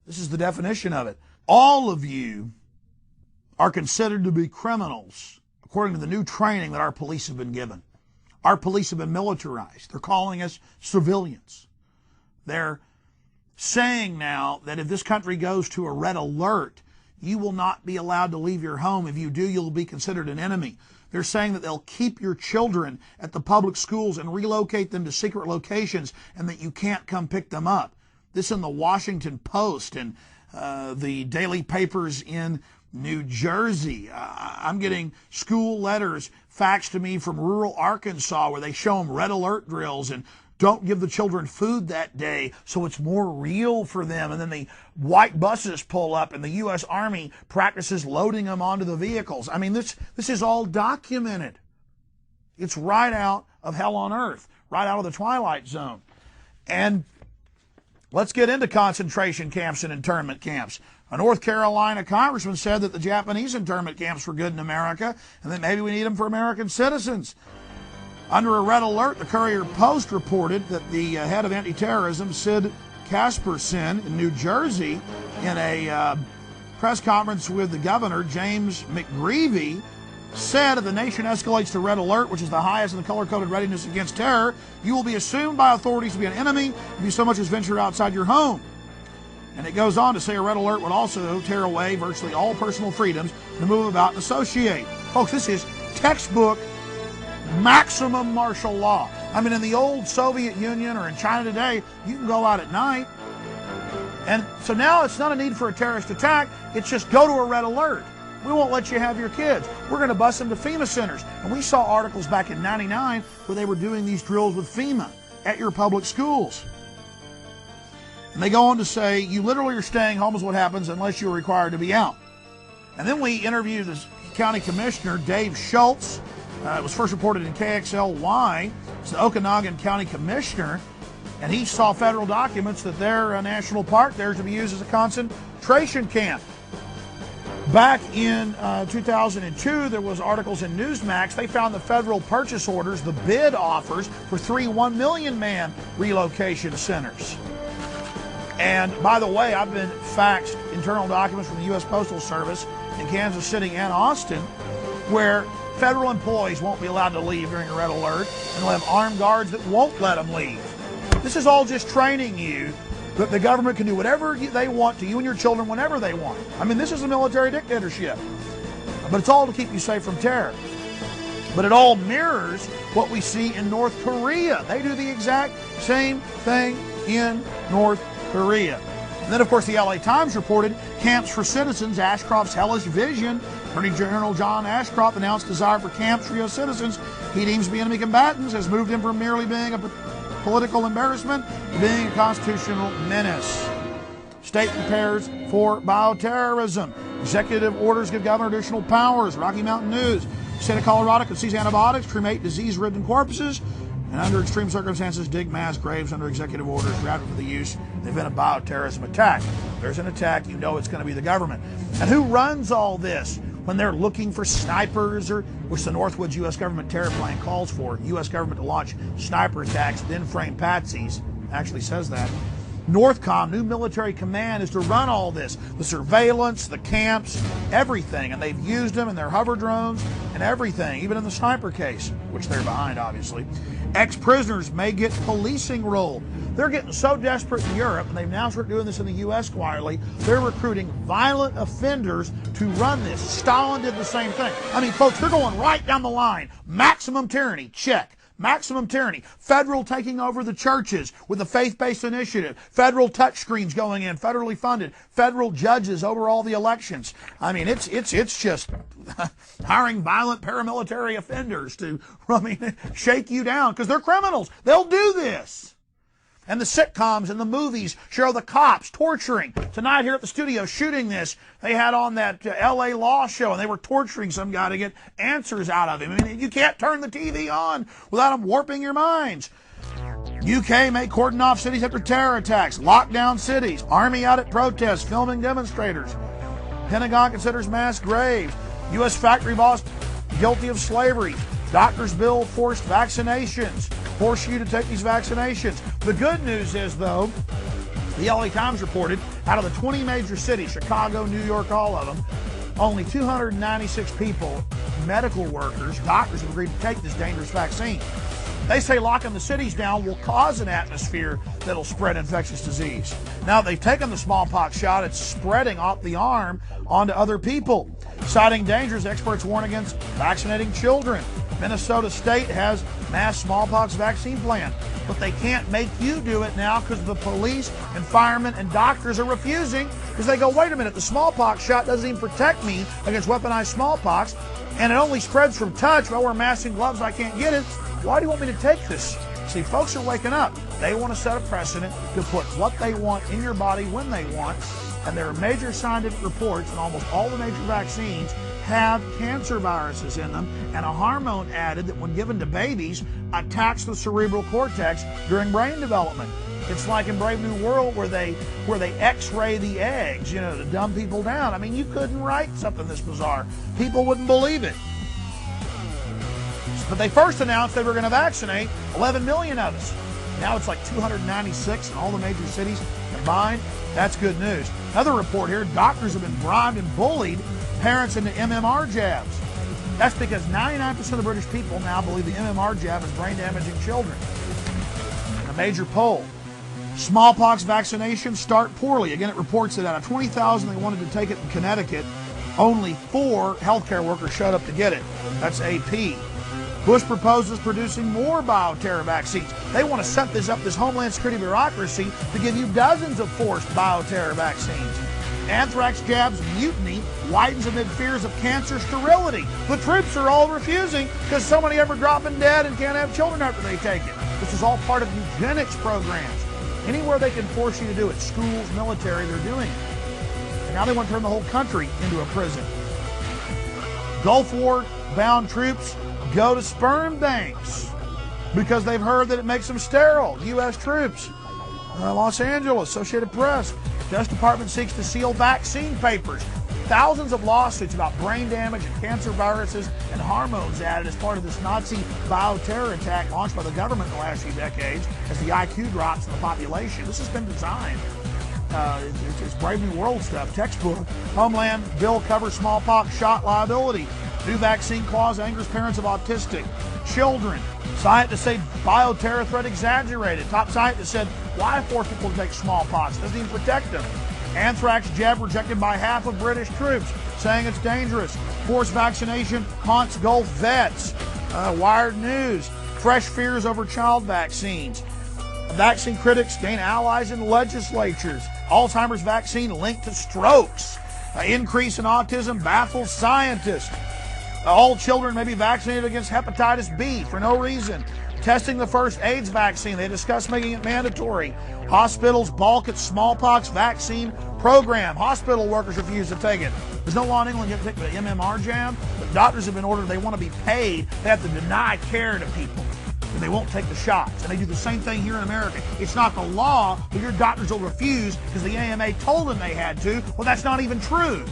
This is the definition of it. All of you are considered to be criminals according to the new training that our police have been given. Our police have been militarized. They're calling us civilians. They're saying now that if this country goes to a red alert, you will not be allowed to leave your home. If you do, you'll be considered an enemy. They're saying that they'll keep your children at the public schools and relocate them to secret locations, and that you can't come pick them up. This in the Washington Post and the daily papers in New Jersey. I'm getting school letters faxed to me from rural Arkansas where they show them red alert drills and don't give the children food that day so it's more real for them. And then the white buses pull up and the U.S. Army practices loading them onto the vehicles. I mean, this is all documented. It's right out of hell on earth, right out of the Twilight Zone. And let's get into concentration camps and internment camps. A North Carolina congressman said that the Japanese internment camps were good in America and that maybe we need them for American citizens. Under a red alert, the Courier Post reported that the head of anti-terrorism, Sid Casperson, in New Jersey, in a press conference with the governor, James McGreevey, said if the nation escalates to red alert, which is the highest in the color-coded readiness against terror, you will be assumed by authorities to be an enemy if you so much as venture outside your home. And it goes on to say a red alert would also tear away virtually all personal freedoms to move about and associate. Folks, this is textbook maximum martial law. I mean, in the old Soviet Union or in China today, you can go out at night. And so now it's not a need for a terrorist attack. It's just go to a red alert. We won't let you have your kids. We're going to bus them to FEMA centers. And we saw articles back in '99 where they were doing these drills with FEMA at your public schools. And they go on to say, you literally are staying home is what happens unless you're required to be out. And then we interviewed this county commissioner, Dave Schultz. It was first reported in KXLY. It's the Okanagan County Commissioner. And he saw federal documents that their national park there is to be used as a concentration camp. Back in 2002, there was articles in Newsmax. They found the federal purchase orders, the bid offers for 3 1 million man relocation centers. And by the way, I've been faxed internal documents from the U.S. Postal Service in Kansas City and Austin where federal employees won't be allowed to leave during a red alert, and they'll have armed guards that won't let them leave. This is all just training you that the government can do whatever they want to you and your children whenever they want. I mean, this is a military dictatorship. But it's all to keep you safe from terror. But it all mirrors what we see in North Korea. They do the exact same thing in North Korea. And then, of course, the LA Times reported camps for citizens, Ashcroft's hellish vision. Attorney General John Ashcroft announced desire for camps for U.S. citizens he deems to be enemy combatants has moved him from merely being a political embarrassment to being a constitutional menace. State prepares for bioterrorism. Executive orders give governor additional powers. Rocky Mountain News. State of Colorado could seize antibiotics, cremate disease-ridden corpses, and under extreme circumstances dig mass graves under executive orders drafted for the use in the event of bioterrorism attack. If there's an attack, you know it's going to be the government. And who runs all this when they're looking for snipers, or which the Northwoods U.S. government terror plan calls for, U.S. government to launch sniper attacks, then frame patsies, actually says that. NORTHCOM, new military command, is to run all this, the surveillance, the camps, everything. And they've used them in their hover drones and everything, even in the sniper case, which they're behind, obviously. Ex-prisoners may get policing role. They're getting so desperate in Europe, and they've now started doing this in the U.S. quietly, they're recruiting violent offenders to run this. Stalin did the same thing. I mean, folks, they're going right down the line. Maximum tyranny, check. Maximum tyranny. Federal taking over the churches with the faith-based initiative. Federal touchscreens going in, federally funded. Federal judges over all the elections. I mean, it's just hiring violent paramilitary offenders to, shake you down because they're criminals. They'll do this. And the sitcoms and the movies show the cops torturing. Tonight here at the studio shooting this, they had on that L.A. Law show, and they were torturing some guy to get answers out of him. I mean, you can't turn the TV on without them warping your minds. UK may cordon off cities after terror attacks, lock down cities, army out at protests, filming demonstrators. Pentagon considers mass graves. U.S. factory boss guilty of slavery. Doctors bill forced vaccinations. Force you to take these vaccinations. The good news is, though, the LA Times reported Out of the 20 major cities, Chicago, New York, all of them, only 296 people, medical workers, doctors, have agreed to take this dangerous vaccine. They say locking the cities down will cause an atmosphere that'll spread infectious disease. Now they've taken the smallpox shot, it's spreading off the arm onto other people. Citing dangers, experts warn against vaccinating children. Minnesota State has mass smallpox vaccine plan, but they can't make you do it now because the police and firemen and doctors are refusing because they go, wait a minute, the smallpox shot doesn't even protect me against weaponized smallpox, and it only spreads from touch. If I wear masks and gloves, I can't get it. Why do you want me to take this? See, folks are waking up. They want to set a precedent to put what they want in your body when they want, and there are major scientific reports that almost all the major vaccines have cancer viruses in them and a hormone added that when given to babies attacks the cerebral cortex during brain development. It's like in Brave New World where they x-ray the eggs, to dumb people down. I mean, you couldn't write something this bizarre. People wouldn't believe it. But they first announced they were going to vaccinate 11 million of us. Now it's like 296 in all the major cities combined. That's good news. Another report here, doctors have been bribed and bullied parents into MMR jabs. That's because 99% of the British people now believe the MMR jab is brain damaging children. In a major poll, smallpox vaccinations start poorly. Again, it reports that out of 20,000 they wanted to take it in Connecticut, only 4 healthcare workers showed up to get it. That's AP. Bush proposes producing more bioterror vaccines. They want to set this Homeland Security bureaucracy to give you dozens of forced bioterror vaccines. Anthrax jabs mutiny widens amid fears of cancer sterility. The troops are all refusing because so many ever dropping dead and can't have children after they take it. This is all part of eugenics programs. Anywhere they can force you to do it, schools, military, they're doing it. And now they want to turn the whole country into a prison. Gulf War bound troops go to sperm banks because they've heard that it makes them sterile. U.S. troops. Los Angeles, Associated Press. Justice Department seeks to seal vaccine papers. Thousands of lawsuits about brain damage and cancer viruses and hormones added as part of this Nazi bioterror attack launched by the government in the last few decades as the IQ drops in the population. This has been designed. It's Brave New World stuff, textbook. Homeland bill covers smallpox shot liability. New vaccine clause angers parents of autistic children. Scientists say bioterror threat exaggerated. Top scientists said, why force people to take smallpox? It doesn't even protect them. Anthrax jab rejected by half of British troops, saying it's dangerous. Forced vaccination haunts Gulf vets. Wired News. Fresh fears over child vaccines. Vaccine critics gain allies in legislatures. Alzheimer's vaccine linked to strokes. Increase in autism baffles scientists. All children may be vaccinated against hepatitis B for no reason. Testing the first AIDS vaccine. They discuss making it mandatory. Hospitals balk at smallpox vaccine program. Hospital workers refuse to take it. There's no law in England you have to take the MMR jab, but doctors have been ordered, they want to be paid. They have to deny care to people, and they won't take the shots. And they do the same thing here in America. It's not the law, but your doctors will refuse because the AMA told them they had to. Well, that's not even true.